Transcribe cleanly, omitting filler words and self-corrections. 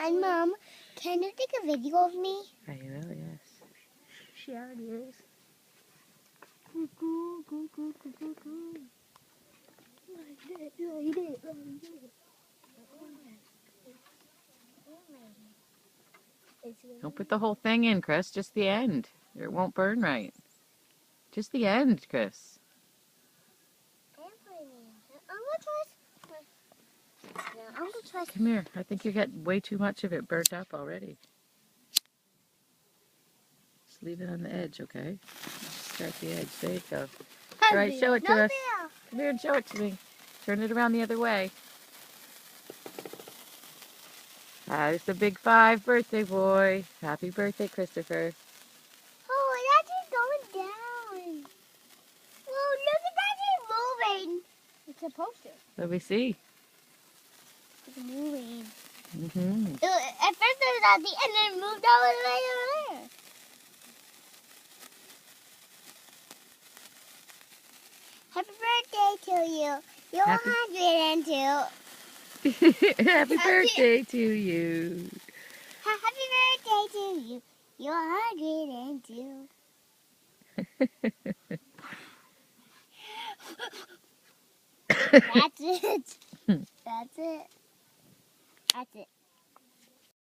And Mom, can you take a video of me? I will, yes. She already is. Cuckoo, cuckoo, cuckoo, cuckoo. Don't put the whole thing in, Chris. Just the end. Or it won't burn right. Just the end, Chris. I'm gonna try. Come here. I think you got way too much of it burnt up already. Just leave it on the edge, okay? Just start the edge. There you go. All right, show it to us. Come here and show it to me. Turn it around the other way. There's the big 5 birthday boy. Happy birthday, Christopher. Oh, that's just going down. Oh, look at that, it's moving. It's a poster. Let me see. It's moving. Mm-hmm. At first it was at the end and it moved all the way over there. Happy birthday to you. You're Happy- 102. Happy birthday to you. Happy birthday to you. You're 102. That's it. That's it. That's it.